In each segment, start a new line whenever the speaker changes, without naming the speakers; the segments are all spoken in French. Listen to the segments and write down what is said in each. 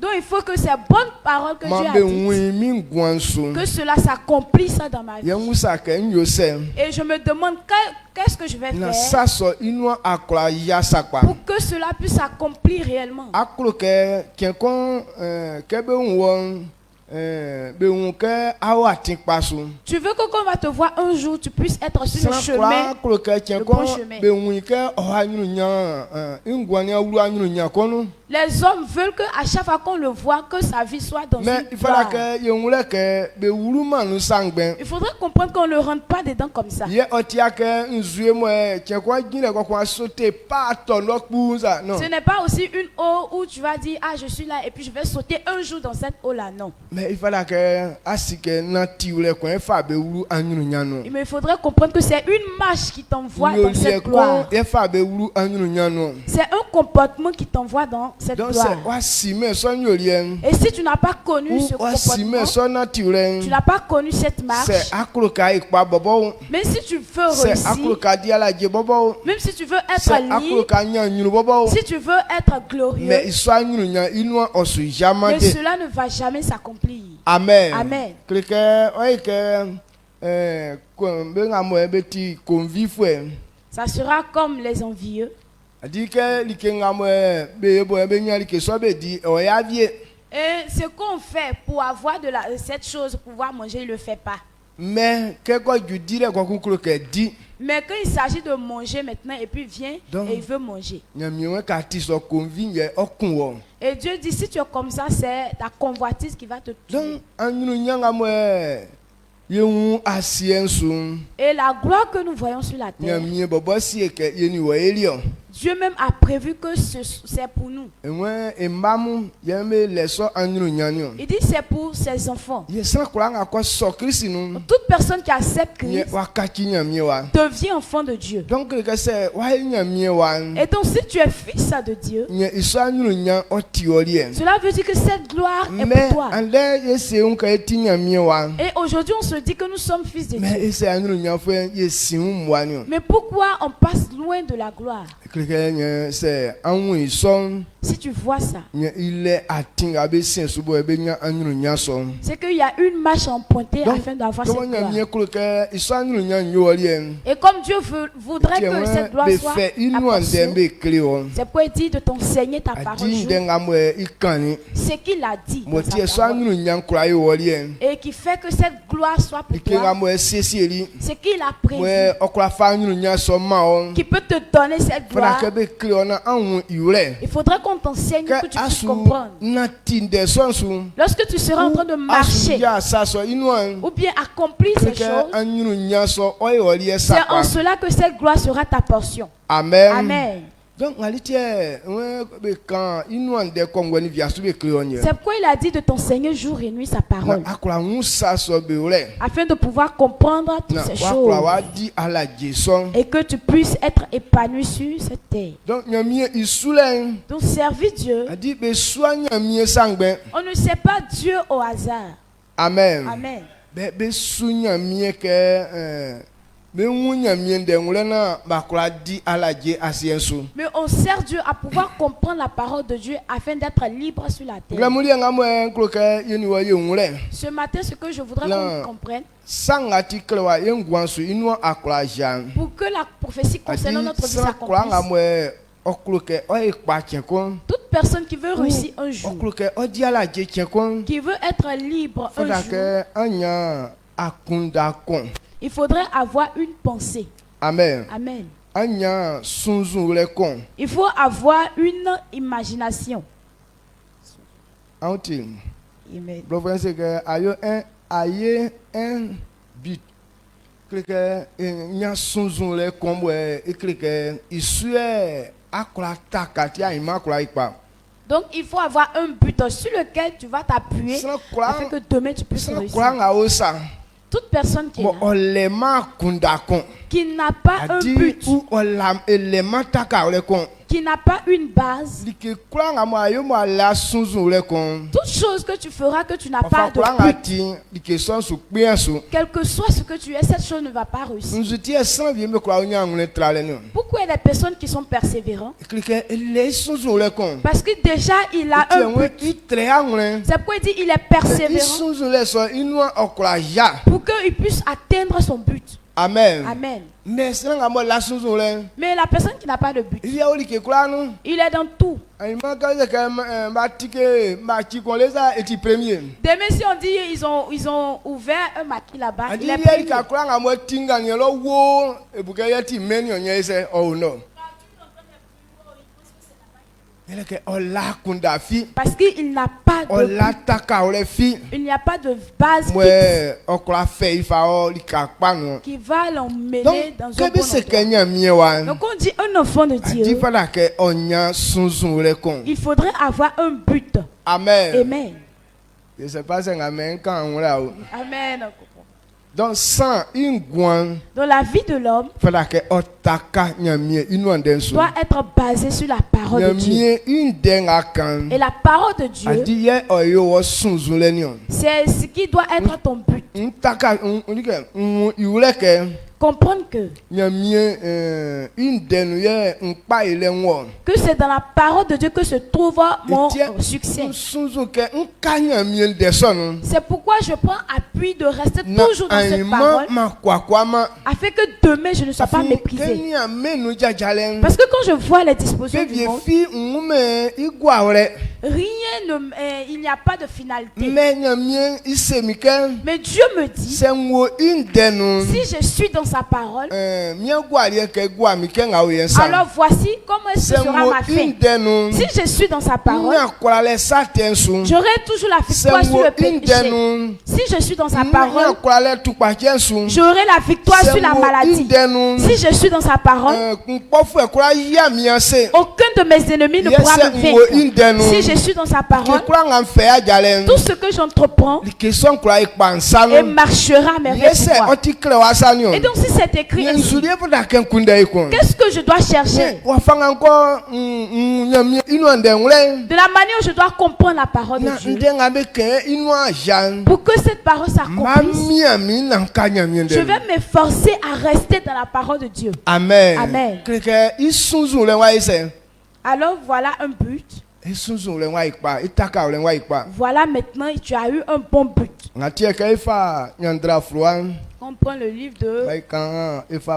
Donc il faut que ces bonnes paroles que Dieu a dites, que cela s'accomplisse dans ma vie. Et je me demande qu'est-ce que je vais faire pour que cela puisse s'accomplir réellement. Tu veux que quand on va te voir un jour, tu puisses être sur le chemin, le bon chemin. Les hommes veulent qu'à chaque fois qu'on le voit, que sa vie soit dans une gloire. Il faudrait comprendre qu'on ne rentre pas dedans comme ça. Ce n'est pas aussi une eau où tu vas dire, ah je suis là et puis je vais sauter un jour dans cette eau-là, non. Mais il faudrait comprendre que c'est une marche qui t'envoie dans cette gloire. C'est un comportement qui t'envoie dans cette gloire. Et si tu n'as pas connu ce comportement, tu n'as pas connu cette marche, même si tu veux réussir, même si tu veux être libre, si tu veux être glorieux, mais cela ne va jamais s'accomplir. Amen. Amen. Ça sera comme les envieux. Et ce qu'on fait pour avoir cette chose, pour pouvoir manger, il ne le fait pas. Mais quand il s'agit de manger maintenant et puis il vient et il veut manger. Et Dieu dit, si tu es comme ça, c'est ta convoitise qui va te tuer. Et la gloire que nous voyons sur la terre, Dieu même a prévu que c'est pour nous. Il dit c'est pour ses enfants. Toute personne qui accepte Christ devient enfant de Dieu. Et donc si tu es fils de Dieu, cela veut dire que cette gloire est pour toi. Et aujourd'hui on se dit que nous sommes fils de Dieu. Mais pourquoi on passe loin de la gloire? Si tu vois ça, c'est qu'il y a une marche empruntée afin d'avoir cette gloire. Et comme Dieu voudrait que cette gloire soit ta portion, c'est pour dire de t'enseigner ta parole. Ce qu'il a dit dans sa parole, et qui fait que cette gloire soit pour toi, ce qu'il a prévu, qui peut te donner cette gloire. Il faudrait qu'on t'enseigne, que tu puisses comprendre. Lorsque tu seras en train de marcher ou bien accomplir ces choses, c'est en cela que cette gloire sera ta portion. Amen. Amen. C'est pourquoi il a dit de t'enseigner jour et nuit sa parole, afin de pouvoir comprendre toutes ces choses et que tu puisses être épanoui sur cette terre. Donc servir Dieu, on ne sait pas Dieu au hasard. Amen. Amen. Mais on sert Dieu à pouvoir comprendre la parole de Dieu afin d'être libre sur la terre. Ce matin, ce que je voudrais qu'on comprenne, pour que la prophétie concernant notre vie s'accomplisse, toute personne qui veut réussir un jour, qui veut être libre un jour, il faudrait avoir une pensée. Amen. Amen. Il faut avoir une imagination. Amen. Donc il faut avoir un but sur lequel tu vas t'appuyer afin que demain tu puisses réussir. Toute personne qui n'a pas un but, qui n'a pas une base, toute chose que tu feras que tu n'as pas de but, quel que soit ce que tu es, cette chose ne va pas réussir. Pourquoi il y a des personnes qui sont persévérantes? Parce que déjà il a un but. C'est pourquoi il dit il est persévérant pour qu'il puisse atteindre son but.
Amen.
Amen.
Mais
la personne qui n'a pas de but, il est dans tout. Demain si on dit ils ont ouvert un maquis là-bas, il est premier. Parce qu'il n'a pas de but. Il n'y a pas de base qui va l'emmener dans un bon endroit. Donc on dit un enfant de Dieu, il faudrait avoir un but.
Amen.
Amen.
Je ne sais pas si c'est amen quand on l'a.
Amen.
Donc sans
dans la vie de l'homme doit être basée sur la parole de Dieu. Et la parole de Dieu, c'est ce qui doit être ton but. Comprendre que c'est dans la parole de Dieu que se trouve mon succès. C'est pourquoi je prends appui de rester toujours dans cette parole afin que demain je ne sois pas méprisé. Parce que quand je vois les dispositions du monde, il n'y a pas de finalité. Mais Dieu me dit, si je suis dans sa parole, alors voici comment ce sera ma fin. Si je suis dans sa parole, j'aurai toujours la victoire sur le péché. Si je suis dans sa parole, j'aurai la victoire sur la maladie. Si je suis dans sa parole, aucun de mes ennemis ne pourra me vaincre. Si je suis dans sa parole, tout ce que j'entreprends et marchera à merveille pour moi. Et donc si c'est écrit ainsi, qu'est-ce que je dois chercher? De la manière où je dois comprendre la parole de Dieu, pour que cette parole s'accomplisse, je vais m'efforcer à rester dans la parole de Dieu.
Amen.
Amen. Alors voilà un but. Voilà maintenant tu as eu un bon but. On prend le livre de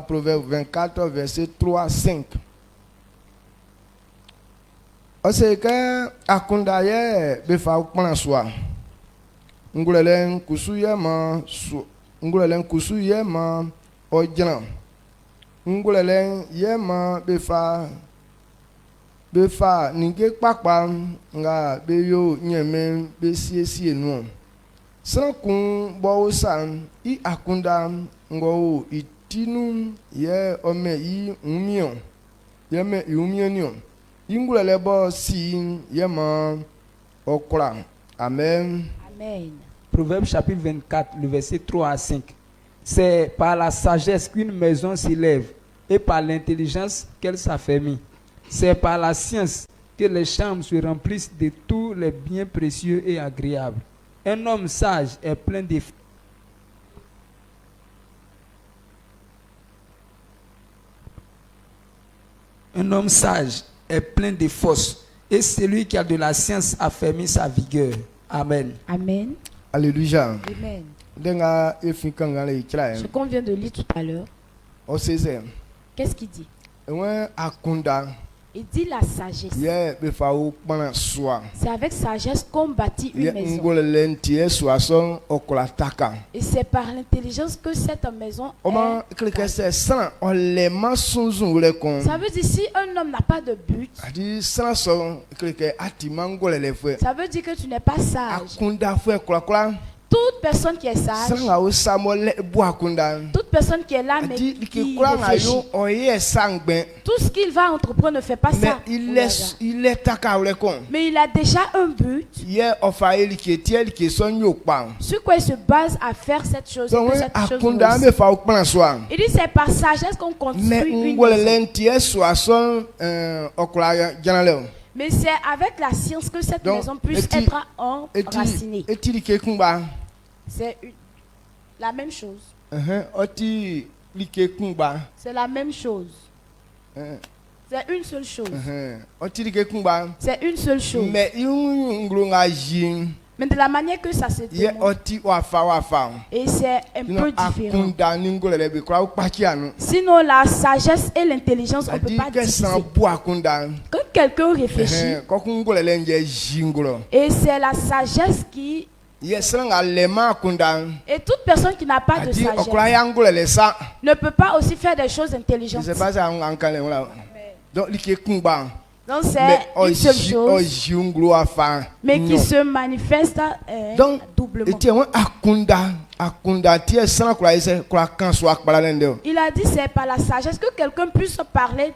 Proverbe 24, verset 3, 5. C'est que akundaye befa ukpana swa. Ngulelen kusu yema ojana. Ngulelen yema befa ninge kpakpa nga beyo nyeme besiesie nu. Sankun bosan I akunda ngo itinu ye ome I umion. Yeme umionion. Ingulele bo si yema okra. Amen.
Amen.
Proverbe chapitre 24, le verset 3 à 5. C'est par la sagesse qu'une maison s'élève et par l'intelligence qu'elle s'affermit. C'est par la science que les chambres se remplissent de tous les biens précieux et agréables. Un homme sage est plein de force et celui qui a de la science affermit sa vigueur. Amen.
Amen.
Alléluia.
Amen.
Ce
qu'on vient de lire tout à l'heure. Qu'est-ce qu'il dit? Il dit la sagesse. C'est avec sagesse qu'on bâtit une maison. Et c'est par l'intelligence que cette maison est. Ça veut dire si un homme n'a pas de but, ça veut dire que tu n'es pas sage. Toute personne qui est sage, toute personne qui est là, mais qui réfléchit. Tout ce qu'il va entreprendre ne fait pas ça. Mais il a déjà un but. Sur quoi il se base à faire cette chose. Il dit c'est par sagesse qu'on construit une maison. Mais c'est avec la science que cette maison puisse être enracinée. C'est la même chose. C'est la même chose. C'est une seule chose. C'est une seule chose. Mais de la manière que ça se démontre, et c'est un peu différent. Sinon, la sagesse et l'intelligence, on ne peut pas diviser. Quand quelqu'un réfléchit, et c'est la sagesse qui... Et toute personne qui n'a pas de sagesse ne peut pas aussi faire des choses intelligentes. Donc c'est une seule chose, mais qui se manifeste doublement. Il a dit c'est par la sagesse que quelqu'un puisse parler.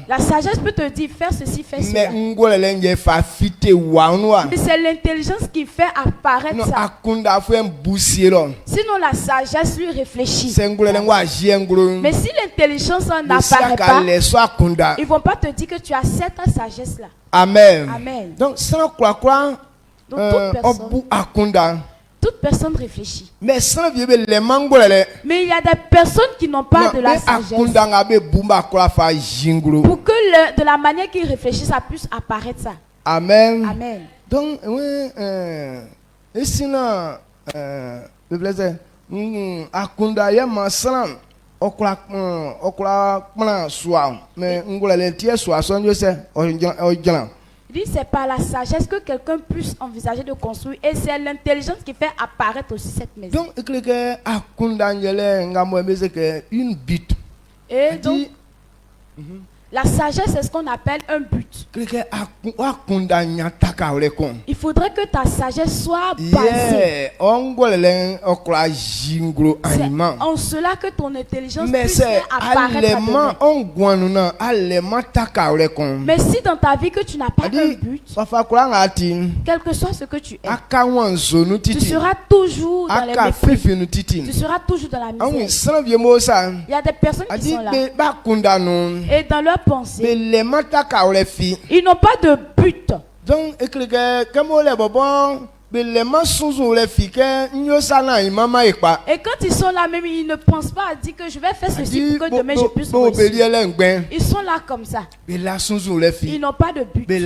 La sagesse peut te dire faire ceci, faire cela. Mais c'est l'intelligence qui fait apparaître ça. Sinon la sagesse lui réfléchit. Mais si l'intelligence n'apparaît pas, ils vont pas te dire que tu as cette sagesse là.
Amen.
Amen.
Donc
toute personne réfléchit. Mais il y a des personnes qui n'ont pas de la sagesse. Pour que de la manière qu'ils réfléchissent, ça puisse apparaître ça.
Amen.
Amen.
Donc,
il dit c'est par la sagesse que quelqu'un puisse envisager de construire, et c'est l'intelligence qui fait apparaître aussi cette maison. Et donc, la sagesse, c'est ce qu'on appelle un but. Il faudrait que ta sagesse soit basée. C'est en cela que ton intelligence puisse apparaître. Mais si dans ta vie que tu n'as pas un but, quel que soit ce que tu es, tu seras toujours dans les mépris. Tu seras toujours dans la misère. Il y a des personnes qui sont là. Et dans leur pensée, ils n'ont pas de but. Et quand ils sont là même, ils ne pensent pas à dire que je vais faire ceci pour que demain je puisse réussir. Ils sont là comme ça. Ils n'ont pas de but. Ils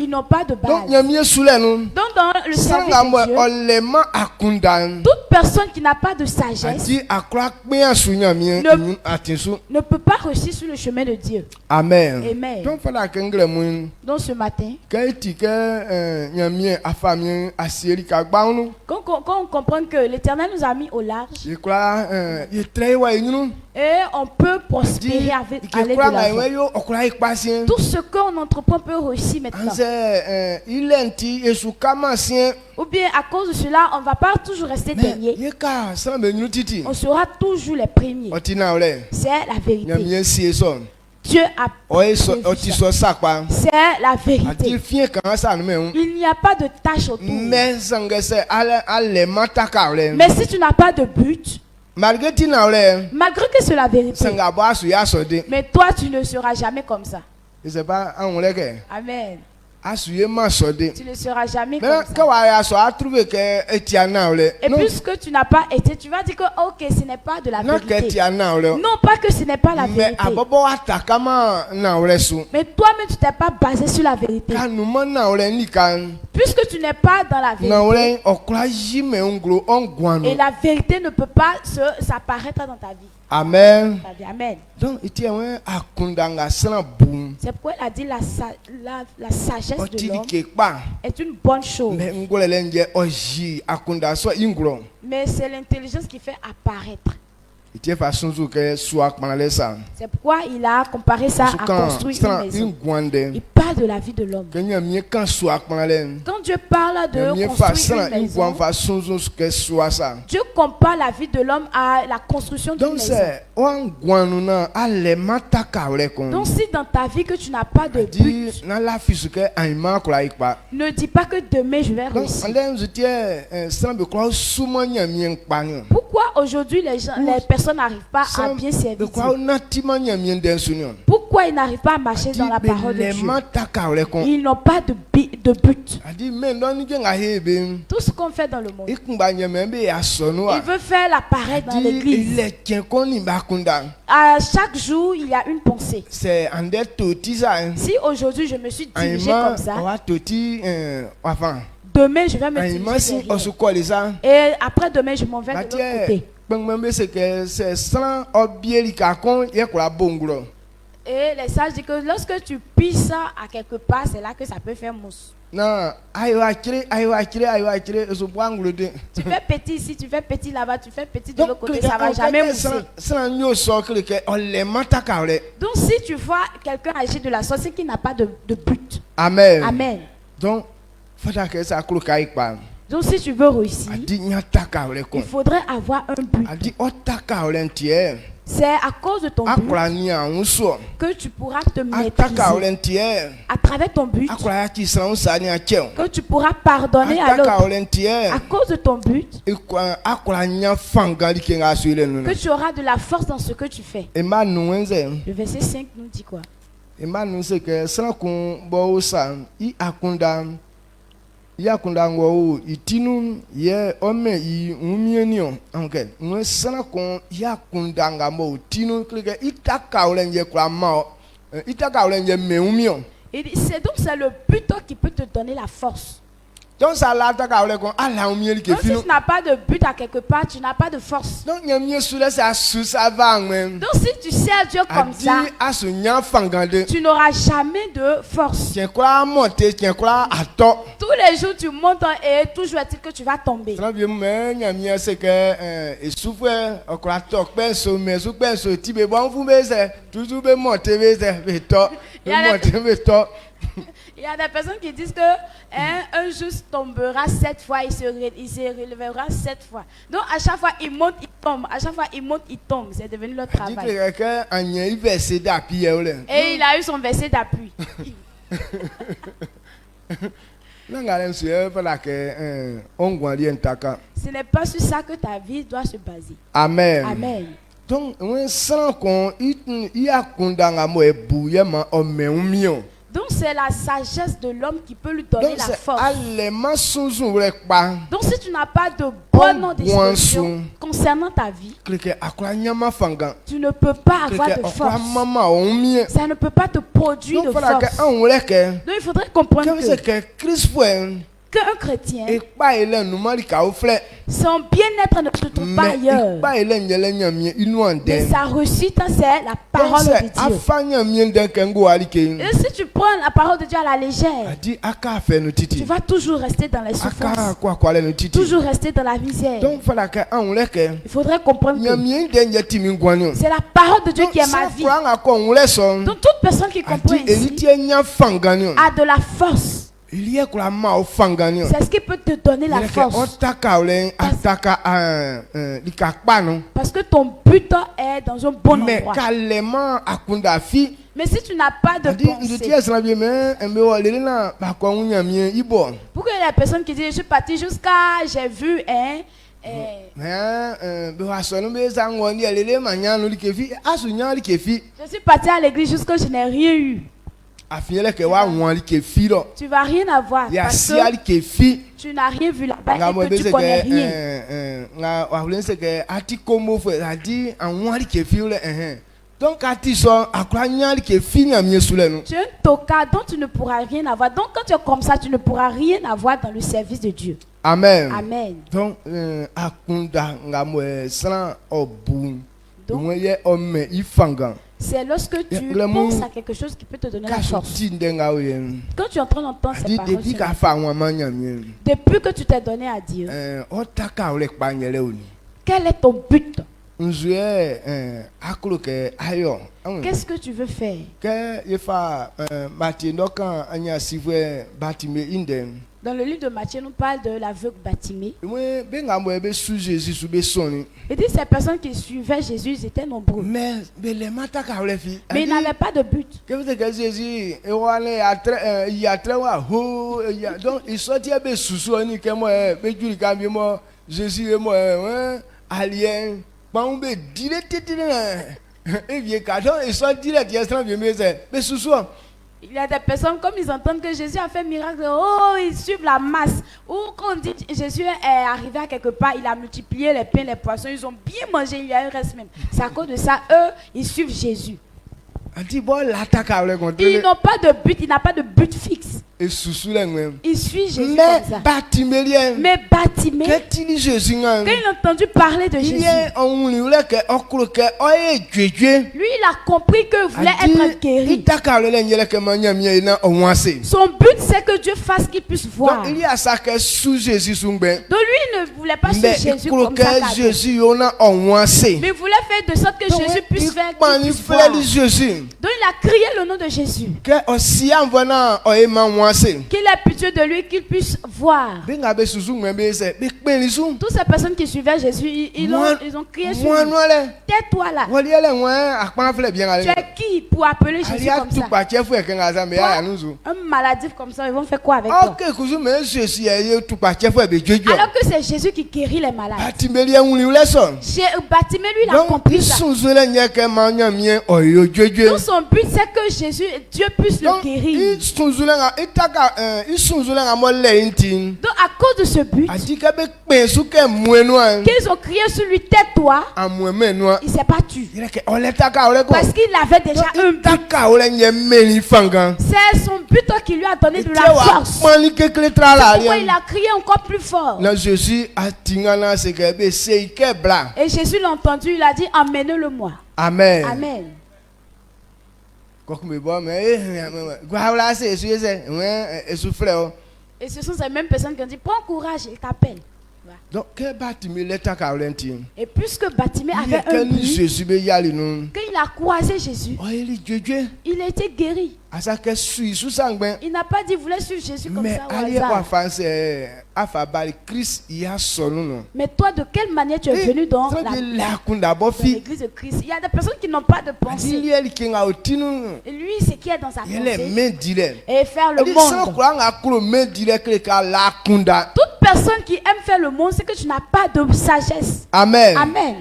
n'ont pas de base. Donc dans le service de Dieu, toute personne qui n'a pas de sagesse ne peut pas réussir sur le chemin de Dieu.
Amen.
Amen. Donc ce matin, quand on comprend que l'Éternel nous a mis au large, et on peut prospérer avec aller de l'avant. Tout ce qu'on entreprend peut réussir maintenant. Ou bien à cause de cela, on ne va pas toujours rester dernier. On sera toujours les premiers. C'est la vérité. Dieu a prévu ça. C'est la vérité. Il n'y a pas de tâche autour. Mais si tu n'as pas de but, malgré que c'est la vérité, mais toi tu ne seras jamais comme ça. Amen. Tu ne seras jamais comme ça. Et puisque tu n'as pas été, tu vas dire que ok, ce n'est pas de la vérité. Non, pas que ce n'est pas la vérité. Mais toi-même, tu t'es pas basé sur la vérité. Puisque tu n'es pas dans la vérité. Et la vérité ne peut pas s'apparaître dans ta vie.
Amen.
Amen.
Donc, c'est
pourquoi il a dit la sagesse de l'homme est une bonne chose.
Mais
Mais c'est l'intelligence qui fait apparaître.
C'est
pourquoi il a comparé ça à construire une maison. Il parle de la vie de l'homme. Quand Dieu parle de construire une maison, Dieu compare la vie de l'homme à la construction d'une maison. Donc si dans ta vie que tu n'as pas de but, ne dis pas que demain je vais réussir. Pourquoi aujourd'hui les personnes n'arrivent pas à bien servir Dieu? Pourquoi ils n'arrivent pas à marcher dans la parole de Dieu? Ils n'ont pas de but. Tout ce qu'on fait dans le monde, il veut faire l'appareil dans l'église. À chaque jour, il y a une pensée. Si aujourd'hui je me suis dirigé comme ça, demain je vais me diriger. Et après demain je m'en vais de l'autre côté. Et les sages disent que lorsque tu pisses à quelque part, c'est là que ça peut faire mousse. Tu fais petit ici, tu fais petit là-bas, tu fais petit de l'autre côté, ça va jamais mousser. Donc si tu vois quelqu'un agir de la sorte, c'est qu'il n'a pas de but.
Amen.
Amen.
Donc
si tu veux réussir, il faudrait avoir un but. C'est à cause de ton but que tu pourras te maîtriser. À travers ton but, que tu pourras pardonner à l'autre. À cause de ton but, que tu auras de la force dans ce que tu fais. Le verset 5 nous dit quoi?
Yakundango itinu ye ome yi umienio okay nwe sana kon yakundanga mo tinu klike itaka olenje kwa ma itaka olenje meumio.
Et c'est donc c'est le but qui peut te donner la force.
Donc ça là taka ole kon ala
umieli ke finu. Donc si tu n'as pas de but à quelque part, tu n'as pas de force.
Donc nyamie sule ça ça va même.
Donc si tu sers Dieu comme ça, tu n'auras jamais de force.
Tiens quoi monter, tiens quoi attends.
Tous les jours tu montes et toujours est-il que tu vas tomber.
Très bien mais nyamie c'est que et souffre okra tok penso mais sou penso ti be bon vous c'est toujours be monter be to.
Il y a des personnes qui disent que un juste tombera 7 fois, il se relèvera 7 fois. Donc à chaque fois il monte, il tombe. À chaque fois il monte, il tombe. C'est devenu leur travail. Et il a eu son verset d'appui. Ce n'est pas sur ça que ta vie doit se baser.
Amen.
Amen.
Donc
donc c'est la sagesse de l'homme qui peut lui donner la force. Donc si tu n'as pas de bonne disposition concernant ta vie, tu ne peux pas avoir de force. Ça ne peut pas te produire de force. Donc il faudrait comprendre qu'un chrétien, son bien-être ne se trouve pas ailleurs. Mais sa réussite, c'est la parole de Dieu. Et si tu prends la parole de Dieu à la légère, tu vas toujours rester dans les souffrances, toujours rester dans la misère. Il faudrait comprendre que c'est la parole de Dieu qui est ma vie. Donc toute personne qui comprend ici a de la force. C'est ce qui peut te donner la force. Parce que ton but est dans un bon endroit. Mais si tu n'as pas de pensée, pour que les personnes qui disent je suis parti jusqu'à j'ai vu je suis parti à l'église jusqu'à je n'ai rien eu. Tu vas rien avoir parce que tu n'as rien vu là-bas et que tu connais rien.
Donc tu
es un tocard dont tu ne pourras rien avoir. Donc quand tu es comme ça, tu ne pourras rien avoir dans le service de Dieu.
Amen.
Amen.
Donc
c'est lorsque tu penses à quelque chose qui peut te donner la force. Quand tu es en train d'entendre ces paroles, depuis que tu t'es donné à Dieu, quel est ton but? Qu'est-ce que tu veux faire? Dans le livre de Matthieu, nous parle de l'aveugle Bartimée. Il dit ces personnes qui suivaient Jésus, ils étaient nombreux. Mais ils n'avaient pas de but.
Donc ils sortaient Jésus est moi, alien,
il y a des personnes, comme ils entendent que Jésus a fait un miracle, oh, ils suivent la masse. Ou quand on dit Jésus est arrivé à quelque part, il a multiplié les pains, les poissons, ils ont bien mangé, il y a un reste même. C'est à cause de ça, eux, ils suivent Jésus. Ils n'ont pas de but, il n'a pas de but fixe. Il suit Jésus comme ça. Mais Bartimée, quand il a entendu parler de Jésus, lui il a compris qu'il voulait être guéri. Son but c'est que Dieu fasse qu'il puisse voir. Donc lui il ne voulait pas suivre Jésus comme ça. Mais il voulait faire de sorte que Jésus puisse faire qu'il puisse voir. Donc il a crié le nom de Jésus. Qu'il ait pitié de lui, qu'il puisse voir. Toutes ces personnes qui suivaient Jésus, ils ont crié sur lui. Tais-toi là. Tu es qui pour appeler Jésus comme ça? Un maladif comme ça, ils vont faire quoi avec toi? Alors que c'est Jésus qui guérit les malades. Bartimée, lui, il a compris ça. Donc son but, c'est que Dieu puisse le guérir. Donc à cause de ce but, qu'ils ont crié sur lui, tais-toi, il ne s'est pas tué. Parce qu'il avait déjà un but. C'est son but qui lui a donné de la force. C'est pourquoi il a crié encore plus fort. Et Jésus l'a entendu, il a dit, emmenez-le-moi.
Amen.
Amen. Et ce sont ces mêmes personnes qui ont dit, prends courage, il t'appelle.
Donc,
et puisque Bartimée avait un but, quand il a croisé Jésus, il a été guéri. Il n'a pas dit qu'il voulait suivre Jésus comme ça au hasard. Mais toi, de quelle manière tu es venu dans l'église de Christ? Il y a des personnes qui n'ont pas de pensée. Et lui, c'est qui est dans sa pensée. Et faire le monde. Toute personne qui aime faire le monde, c'est que tu n'as pas de sagesse.
Amen.
Amen.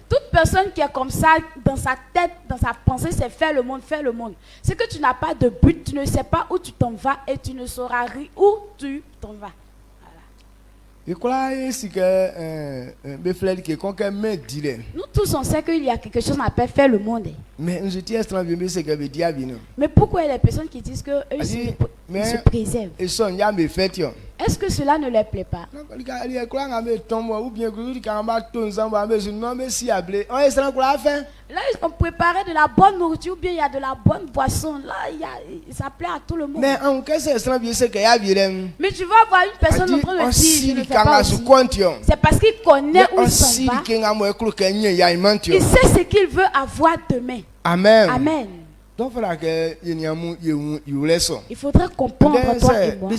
Toute
personne qui est comme ça, dans sa tête, dans sa pensée, c'est faire le monde, faire le monde. C'est que tu n'as pas de but, tu ne sais pas où tu t'en vas et tu ne sauras où tu t'en vas.
Nous
tous on sait qu'il y a quelque chose qu'on appelle faire le monde.
Mais
pourquoi il y a des personnes qui disent qu'ils se préservent? Est-ce que cela ne leur plaît pas? Là, ils ont préparé de la bonne nourriture ou bien il y a de la bonne boisson. Là, ça plaît à tout le monde. Mais tu vas voir une personne en train de dire, je ne fais pas aussi. C'est parce qu'il connaît où il s'en va. Il sait ce qu'il veut avoir demain.
Amen.
Amen.
Donc,
il faudrait comprendre toi et moi.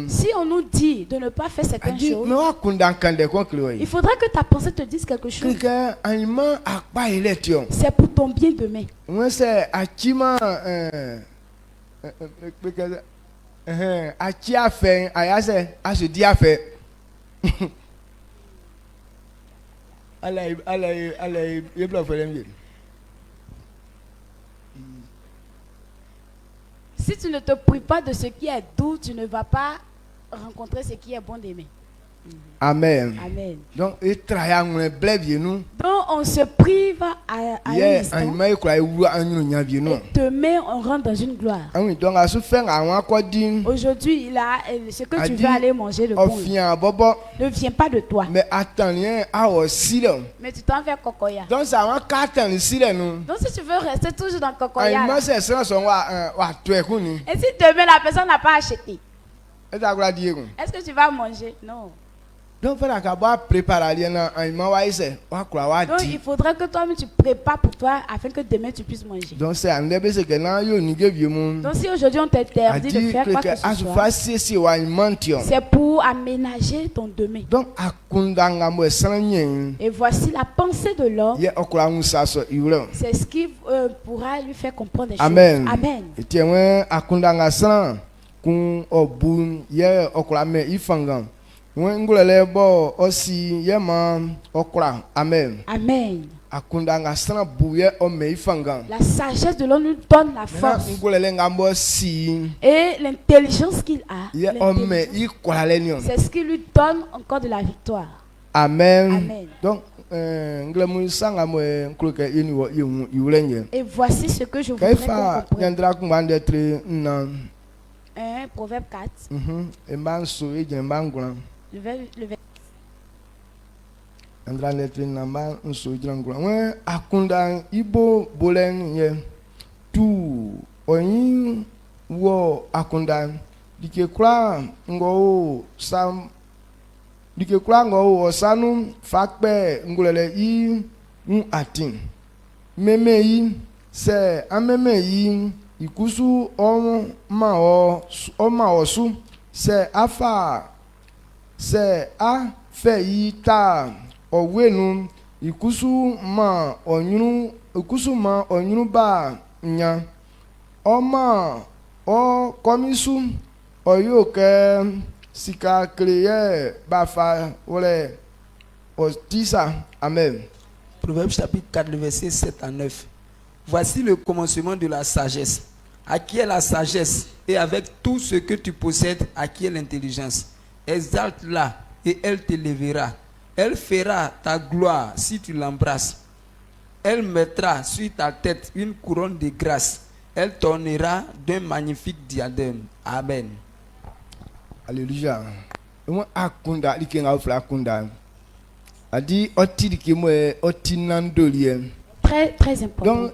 Si on nous dit de ne pas faire certaines choses, il faudrait que ta pensée te dise quelque chose. C'est pour ton bien demain. Si tu ne te prives pas de ce qui est doux, tu ne vas pas rencontrer ce qui est bon d'aimer.
Amen.
Amen.
Donc
on se prive à un instant, et demain on rentre dans une gloire. Aujourd'hui, ce que tu veux aller manger le bon, ne vient pas de toi. Mais tu t'en fais cocoya. Donc si tu veux rester toujours dans cocoya, et si demain la personne n'a pas acheté, est-ce que tu vas manger? Non. Donc il faudrait que toi-même tu prépares pour toi afin que demain tu puisses manger. Donc si aujourd'hui on t'interdit de faire quoi que ce soit, c'est pour aménager ton demain. Et voici la pensée de l'homme. C'est ce qui pourra lui faire comprendre des choses.
Amen. Amen. Amen. La sagesse de l'homme nous donne la force. Et l'intelligence qu'il a, c'est ce qui lui donne encore de la victoire. Amen. Donc, et
voici ce que je voudrais qu'on comprenne. Proverbe 4. Le verset.
Akunda ibo bolen ye tu oyin wo akunda dikekura ngo sam dikekura ngo osanu fakpe ngulele yi atin meme yi se ameme yi ikusu ma osu se afa se a fe yi ta owenu ikusu ma onyunu ba nya oma o komisu oyoke sika kreye ba fa ole otisa. Amen.
Proverbe chapitre 4 le verset 7 à 9. Voici le commencement de la sagesse. À qui est la sagesse? Et avec tout ce que tu possèdes, à qui est l'intelligence? Exalte-la et elle t'élèvera. Elle fera ta gloire si tu l'embrasses. Elle mettra sur ta tête une couronne de grâce. Elle t'ornera d'un magnifique diadème. Amen.
Alléluia. Akunda likenga ofla akunda. Adi oti dikemwe oti nandolien.
Très, très important.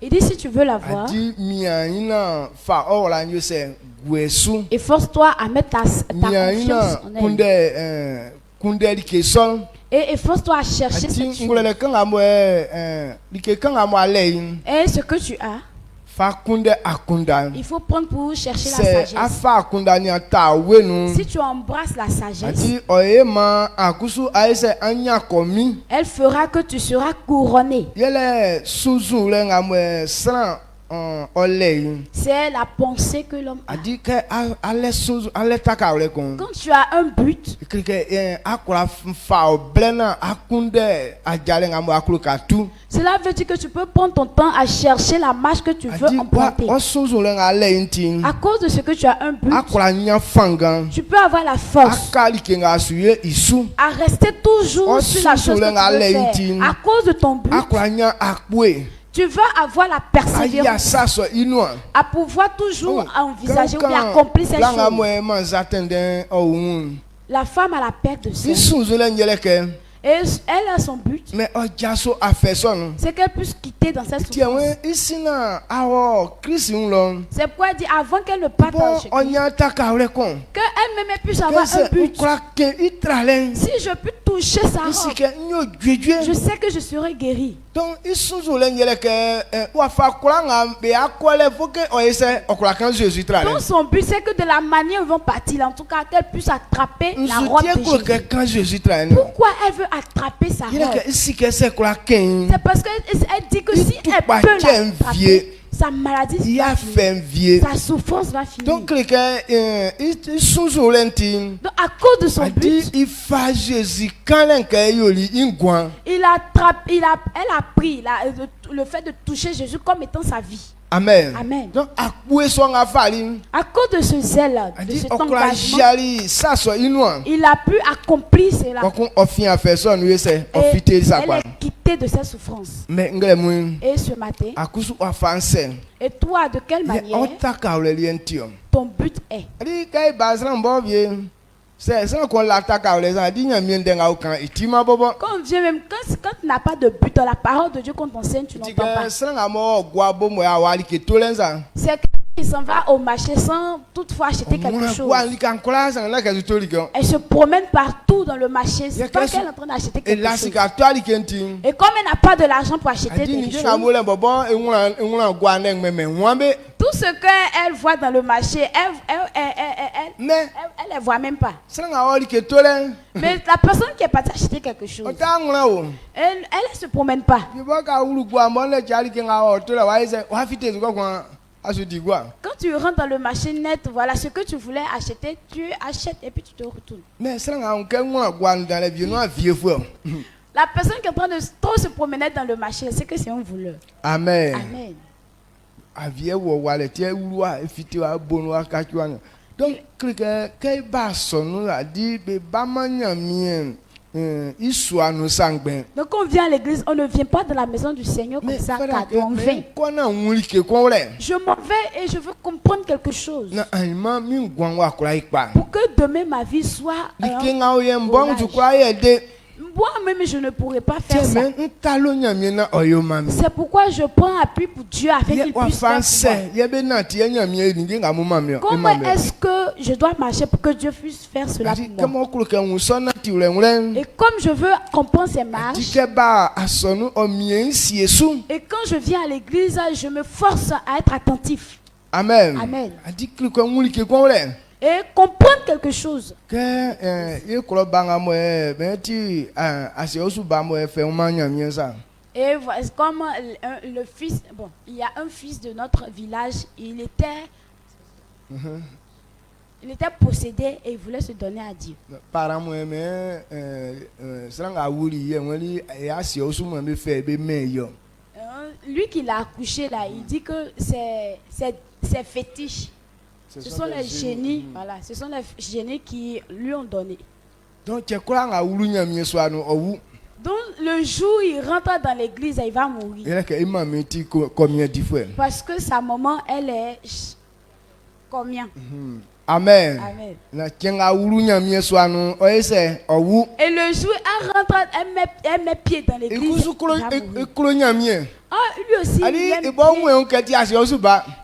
Il dit si tu veux la voir, efforce-toi à mettre ta confiance en elle. Et efforce-toi à chercher cette chose. Et ce que tu as, il faut prendre pour chercher la sagesse. Si tu embrasses la sagesse, elle fera que tu seras couronné. C'est la pensée que l'homme a. Quand tu as un but, cela veut dire que tu peux prendre ton temps à chercher la marche que tu veux emprunter. À cause de ce que tu as un but, tu peux avoir la force à rester toujours sur la chose que tu veux faire. À cause de ton but, tu vas avoir la persévérance à pouvoir toujours envisager ou bien accomplir cette chose. La femme a la perte de sang. Et elle a son but. C'est qu'elle puisse quitter dans cette souffrance. C'est pourquoi elle dit avant qu'elle ne parte en qu'elle-même puisse avoir un but. Si je peux toucher sa robe, je sais que je serai guéri. Donc son but c'est que de la manière où ils vont partir, en tout cas qu'elle puisse attraper la robe de Jésus. Pourquoi elle veut attraper sa robe? C'est parce qu'elle dit que si elle peut l'attraper, sa maladie va finir. Sa souffrance va finir. Donc à cause de son but, elle a pris le fait de toucher Jésus comme étant sa vie.
Amen.
Amen.
Donc, à
cause de ce zèle, de cet engagement, il a pu accomplir cela. Et elle est quittée de sa souffrance. Et ce matin, et toi, de quelle manière ton but est? Quand on vient même, quand tu n'as pas de but dans la parole de Dieu qu'on t'enseigne, tu n'entends pas. C'est il s'en va au marché sans toutefois acheter quelque chose. Elle se promène partout dans le marché sans qu'elle est en train d'acheter quelque chose. Et comme elle n'a pas de l'argent pour acheter quelque chose, tout ce qu'elle voit dans le marché, elle ne voit même pas. Mais la personne qui est partie acheter quelque chose, elle ne se promène pas. Quand tu rentres dans le marché net, voilà ce que tu voulais acheter, tu achètes et puis tu te retournes. La personne qui est en train de trop se promener dans le marché, c'est que c'est un voleur.
Amen.
Amen.
Donc,
donc on vient à l'église, on ne vient pas dans la maison du Seigneur comme ça, on vient. Je m'en vais et je veux comprendre quelque chose. Pour que demain ma vie soit moi-même je ne pourrais pas faire ça. C'est pourquoi je prends appui pour Dieu afin qu'il puisse faire ça. Comment est-ce que je dois marcher pour que Dieu puisse faire cela pour moi? Et comme je veux comprendre ces marches, et quand je viens à l'église, je me force à être attentif.
Amen.
Amen. Et comprendre quelque chose. Et comme le fils, bon, il y a un fils de notre village, il était possédé et il voulait se donner à Dieu. Lui qui l'a accouché là, il dit que c'est fétiche. Ce sont les génies, voilà, ce sont les génies qui lui ont donné. Donc le jour où il rentre dans l'église, il va mourir. Parce que sa maman, elle est combien?
Amen.
Amen. Et
le jour où
elle rentre, elle met pied dans l'église. Lui aussi,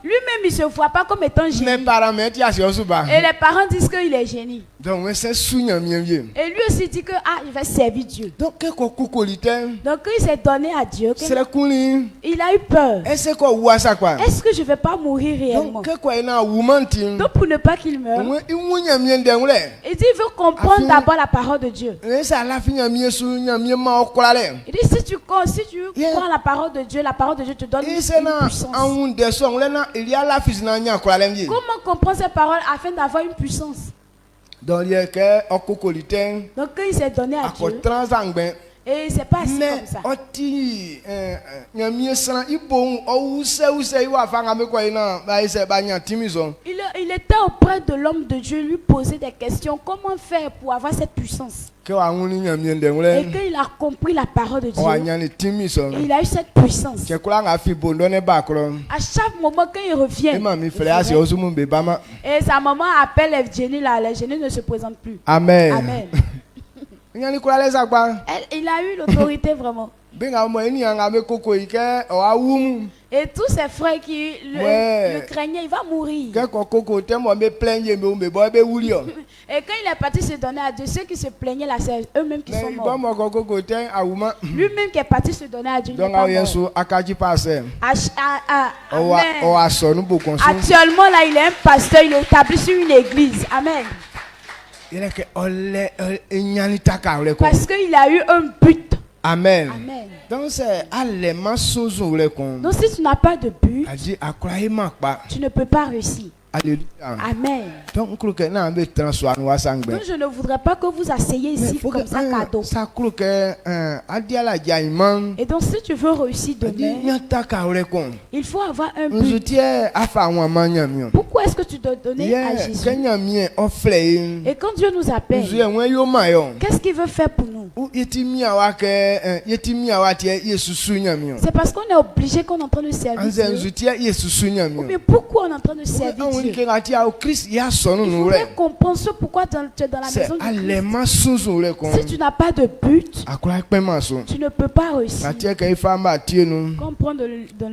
lui-même il se voit pas comme étant génie. Et les parents disent qu'il est génie. Et lui aussi dit que il va servir Dieu. Donc il s'est donné à Dieu. Il a eu peur. Est-ce que je ne vais pas mourir réellement? Donc pour ne pas qu'il meure, il dit il veut comprendre d'abord la parole de Dieu. Il dit si tu prends la parole de Dieu, la parole de Dieu te donne une puissance. Comment comprendre ces paroles afin d'avoir une puissance? Donc il s'est donné à Dieu. Et c'est pas assis comme ça. Il était auprès de l'homme de Dieu, lui poser des questions. Comment faire pour avoir cette puissance? Et qu'il a compris la parole de Dieu, il a eu cette puissance. À chaque moment quand il revient, et sa maman appelle les génies là, les génies ne se présentent plus.
Amen.
Amen. Il a eu l'autorité vraiment. Et tous ses frères qui le craignaient, il va mourir. Et quand il est parti se donner à Dieu, ceux qui se plaignaient là, c'est eux-mêmes qui sont morts. Lui-même qui est parti se donner à Dieu, il n'est pas mort. Actuellement là, il est un pasteur, il est établi sur une église. Amen. Parce qu'il a eu un but.
Amen.
Amen.
Donc si
tu n'as pas de but, tu ne peux pas réussir.
Alléluia.
Amen.
Donc
je ne voudrais pas que vous asseyez ici comme ça cadeau. Et donc si tu veux réussir demain, il faut avoir un but. Pourquoi est-ce que tu dois donner à Jésus? Et quand Dieu nous appelle, qu'est-ce qu'il veut faire pour nous? C'est parce qu'on est obligé qu'on est en train de servir Dieu. Ou bien pourquoi on est en train de servir Dieu? Il faudrait comprendre ce pourquoi tu es dans la maison de Christ. Si tu n'as pas de but, tu ne peux pas réussir. Comme prendre dans le livre de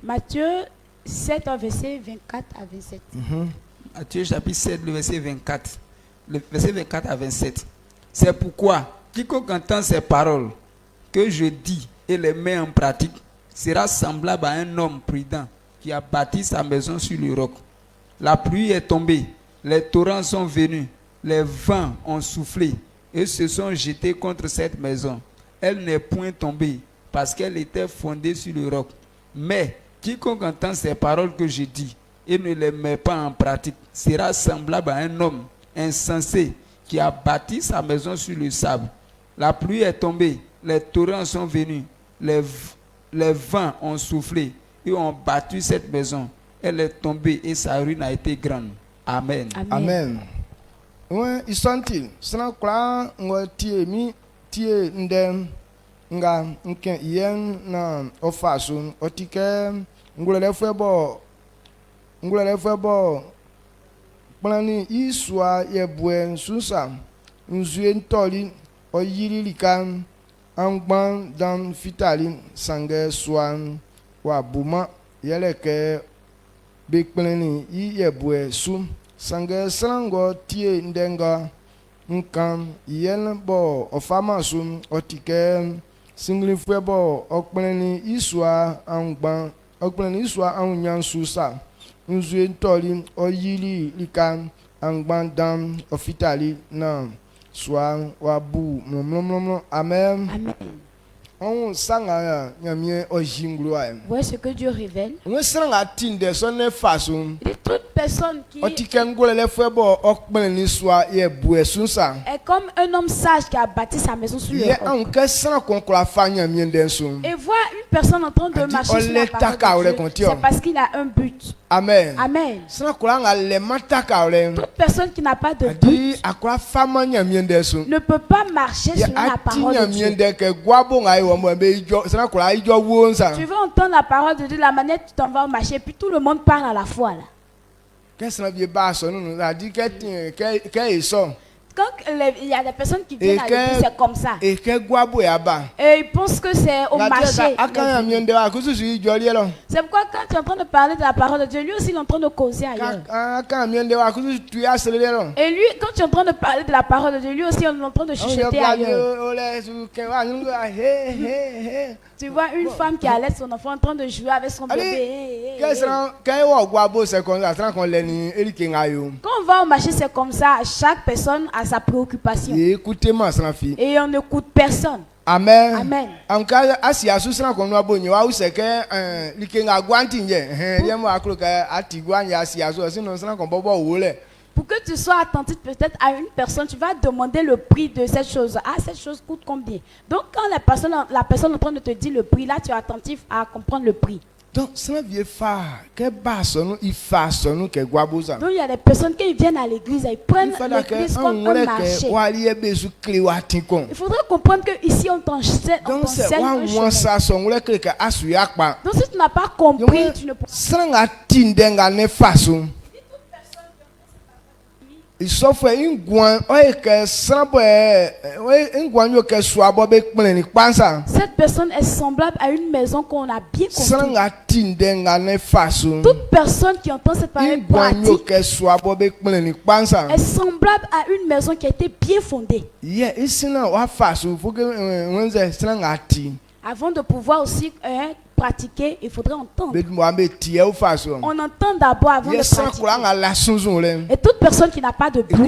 Matthieu 7, verset 24 à 27.
Matthieu chapitre 7, le verset 24. Le verset 24 à 27. C'est pourquoi quiconque entend ces paroles que je dis et les met en pratique sera semblable à un homme prudent qui a bâti sa maison sur le roc. La pluie est tombée, les torrents sont venus, les vents ont soufflé et se sont jetés contre cette maison. Elle n'est point tombée parce qu'elle était fondée sur le roc. Mais quiconque entend ces paroles que je dis et ne les met pas en pratique sera semblable à un homme insensé qui a bâti sa maison sur le sable. La pluie est tombée, les torrents sont venus, les vents ont soufflé et ont battu cette maison. Elle est tombée et sa ruine a été grande. Amen.
Amen. Ouais, ils sont-ils? Sans quoi on tie ndem nga nke yen na ofasun otike ngulele febo plani iswa yebwe susa nzue ntoli oyililika angban dan fitali sange swan wa buma yeleke beplani yebwe su sange srango tie ndenga nkam yen bo ofama su otike singli febo okplani iswa angban okplani iswa anyan susa nzue ntoli oyililika angban dan ofitali na Soir wabu mlomlomlom amen.
Amen.
On sanga nyamie ojingloa.
Voyez ce que Dieu révèle.
On sanga tinde sonne façon.
Et toute personne qui
est
comme un homme sage qui a bâti sa maison sur le roc. Et voit une personne en train de marcher sur la parole de Dieu, c'est parce qu'il a un but.
Amen.
Amen.
Toute
personne qui n'a pas de but ne peut pas marcher sur la parole de Dieu. Tu veux entendre la parole de Dieu, la manière dont tu t'en vas marcher, puis tout le monde parle à la fois là. Quand il y a des personnes qui viennent à l'église, c'est comme ça. Et ils pensent que c'est au marché. C'est pourquoi quand tu es en train de parler de la parole de Dieu, lui aussi il est en train de causer ailleurs. Et lui, quand tu es en train de parler de la parole de Dieu, lui aussi il est en train de chuchoter ailleurs. Tu vois une femme qui allait son enfant en train de jouer avec son bébé. Quand on va au marché, c'est comme ça. Chaque personne a sa préoccupation. Et on n'écoute personne.
Amen.
Amen. Pour que tu sois attentif peut-être à une personne, tu vas demander le prix de cette chose. Ah, cette chose coûte combien? Donc quand la personne est en train de te dire le prix, là tu es attentif à comprendre le prix. Donc il y a des personnes qui viennent à l'église, ils prennent l'église comme un marché. Il faudrait comprendre qu'ici on t'enseigne un chemin. Donc si tu n'as pas compris, tu ne peux pas. Cette personne est semblable à une maison qu'on a bien construite. Toute personne qui entend cette parole pratique est semblable à une maison qui a été bien fondée. Avant de pouvoir aussi pratiquer, il faudrait entendre. On entend d'abord avant de pratiquer. Et toute personne qui n'a pas de but ne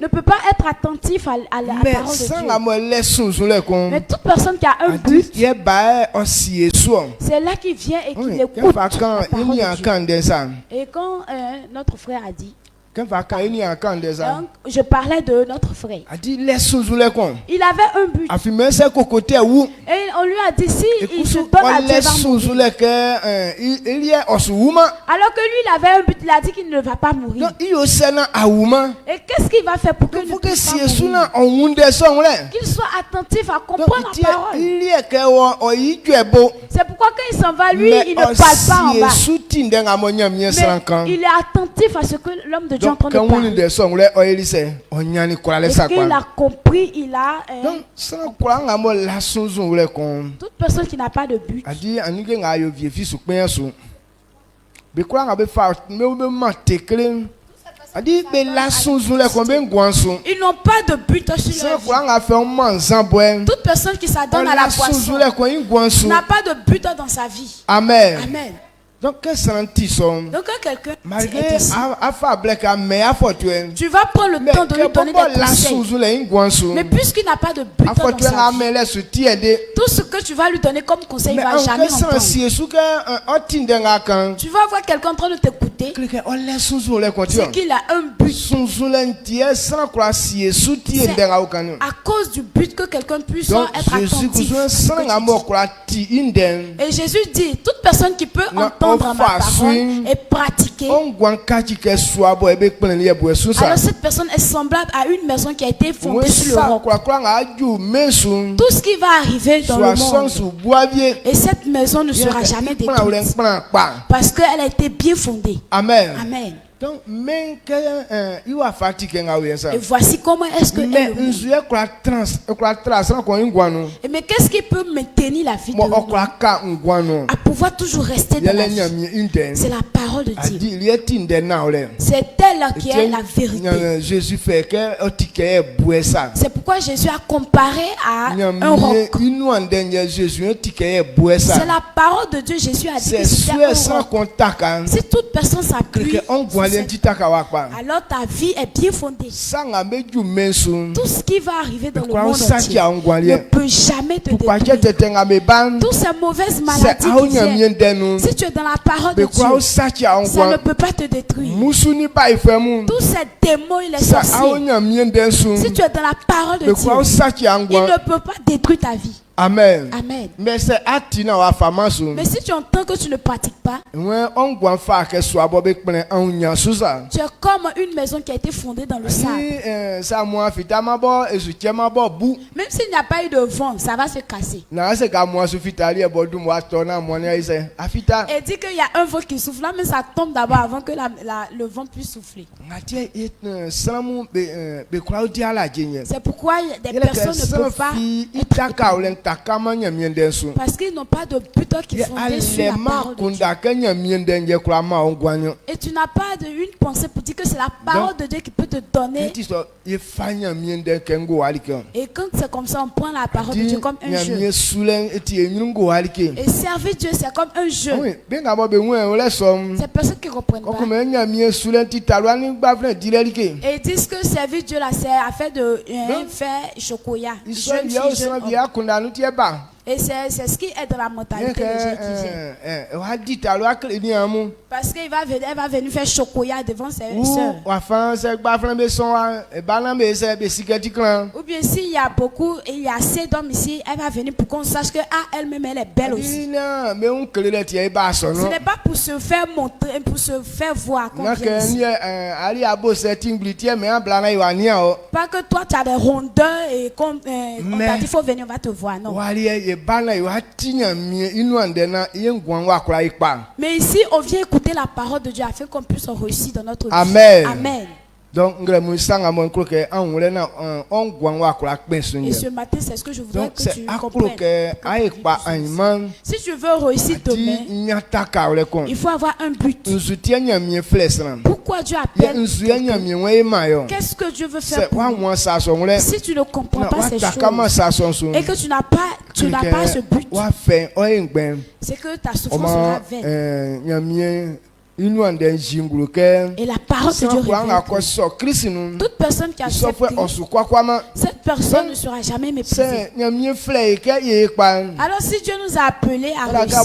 peut pas être attentif à la parole de Dieu. Mais toute personne qui a un but, c'est là qu'il vient et qu'il écoute la parole de Dieu. Et quand notre frère a dit, donc, je parlais de notre frère. Il avait un but. Et on lui a dit si il se donne à Dieu, alors que lui il avait un but, il a dit qu'il ne va pas mourir. Et qu'est-ce qu'il va faire pour qu'il ne puisse pas mourir? Qu'il soit attentif à comprendre la parole. C'est pourquoi quand il s'en va, lui, il ne parle pas en bas. Mais il est attentif à ce que l'homme de Dieu est en train de parler. Et qu'il a compris, il a... toute personne qui n'a pas de but. Ils n'ont pas de but sur leur vie. Toute personne qui s'adonne à la boisson n'a pas de but dans sa vie.
Amen.
Amen.
Donc quand
quelqu'un tu vas prendre le temps de lui donner des conseils. Mais puisqu'il n'a pas de but dans sa vie, tout ce que tu vas lui donner comme conseil, il ne va jamais entendre. Tu vas voir quelqu'un en train de t'écouter. C'est qu'il a un but. C'est à cause du but que quelqu'un puisse être attentif. Et Jésus dit, toute personne qui peut entendre ma parole et pratiquer, alors cette personne est semblable à une maison qui a été fondée sur le roc. Tout ce qui va arriver dans le monde, et cette maison ne sera jamais détruite parce qu'elle a été bien fondée.
Amen.
Amen.
Donc,
et voici comment est-ce que mais qu'est-ce qui peut maintenir la vie de l'homme à pouvoir toujours rester dans la vie? C'est la parole de Dieu. C'est elle qui est la vérité. C'est pourquoi Jésus a comparé à un roc. C'est la parole de Dieu. Jésus a dit que c'était un roc. Si toute personne s'appuie, alors ta vie est bien fondée. Tout ce qui va arriver dans le monde entier ne peut jamais te détruire. Toutes ces mauvaises maladies qui viennent, si tu es dans la parole de Dieu, ça ne peut pas te détruire. Tous ces démons et les sorciers, si tu es dans la parole de Dieu, il ne peut pas détruire ta vie.
Amen.
Amen.
Mais
si tu entends que tu ne pratiques pas, tu es comme une maison qui a été fondée dans le sable. Même s'il n'y a pas eu de vent, ça va se casser. Et dit qu'il y a un vent qui souffle, mais ça tombe d'abord avant que le vent puisse souffler. C'est pourquoi des personnes ne peuvent pas parce qu'ils n'ont pas de but qui est fondé sur la parole de Dieu. Et tu n'as pas une pensée pour dire que c'est la parole de Dieu qui peut te donner. Et quand c'est comme ça, on prend la parole de Dieu comme un jeu. Et servir Dieu, c'est comme un jeu. C'est personne qui ne comprennent pas. Et ils disent que servir Dieu là, c'est affaire de faire chocolat. Et c'est ce qui est dans la mentalité de Jésus. Parce qu'elle va venir faire chocolat devant ses soeurs. Ou bien s'il y a beaucoup, il y a assez d'hommes ici, elle va venir pour qu'on sache que elle-même elle est belle aussi. Ce n'est pas pour se faire montrer, pour se faire voir qu'on vient ici. Pas que toi tu as des rondeurs et qu'on t'a dit faut venir, on va te voir. Non. Mais ici, on vient écouter la parole de Dieu afin qu'on puisse réussir dans notre vie.
Amen.
Amen.
Donc, et
ce matin, c'est ce que je voudrais que tu comprennes. Si tu veux réussir demain, il faut avoir un but. Pourquoi Dieu appelle? Qu'est-ce que Dieu veut faire pour nous? Si tu ne comprends pas ces choses et que tu n'as pas ce but, c'est que ta souffrance sera vaine. Et la parole de Dieu révèle. Toute personne qui accepte, cette personne ne sera jamais méprisée. Alors si Dieu nous a appelés à réussir,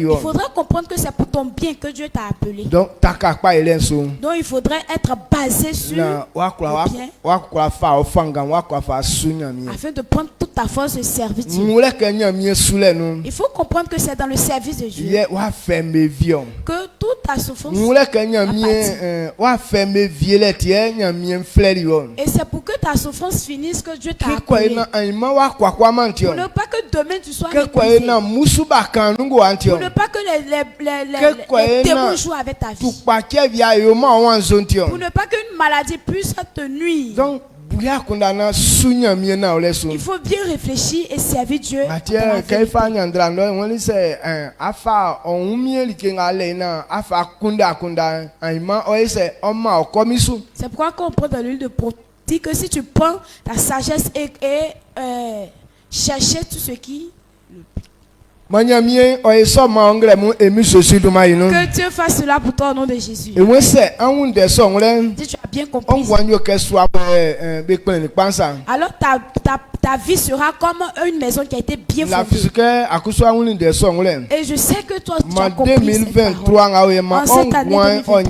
il faudra comprendre que c'est pour ton bien que Dieu t'a appelé. Donc il faudrait être basé sur le bien afin de prendre toute ta force et servir Dieu. Il faut comprendre que c'est dans le service de Dieu que toute ta souffrance et c'est pour que ta souffrance finisse que Dieu t'a appelé. Pour ne pas que demain tu sois méprisé. Pour ne pas que les démons jouent avec ta vie. Pour ne pas qu'une maladie puisse te nuire. Donc, il faut bien réfléchir et servir Dieu. C'est pourquoi quand on prend de l'huile de protéine, dit que si tu prends ta sagesse et chercher tout ce qui... Que Dieu fasse cela pour toi au nom de Jésus. Si tu as bien compris, alors ta vie sera comme une maison qui a été bien fondée. Et je sais que toi tu as compris cette parole. En cette année 2023,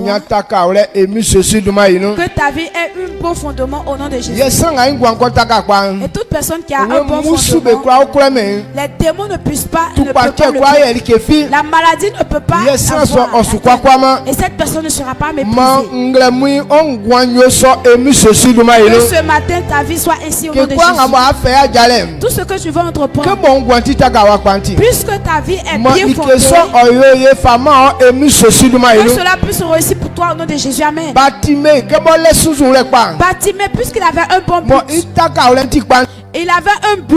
que ta vie ait un bon fondement au nom de Jésus. Et toute personne qui a un bon fondement, les démons ne puissent pas la maladie ne peut pas avoir. Et cette personne ne sera pas méprisée. Que ce matin ta vie soit ainsi au nom de Jésus. Tout ce que tu veux entreprendre, puisque ta vie est bien fondée, que cela puisse réussir pour toi au nom de Jésus. Amen. Bartimée, puisqu'il avait un bon but, il avait un but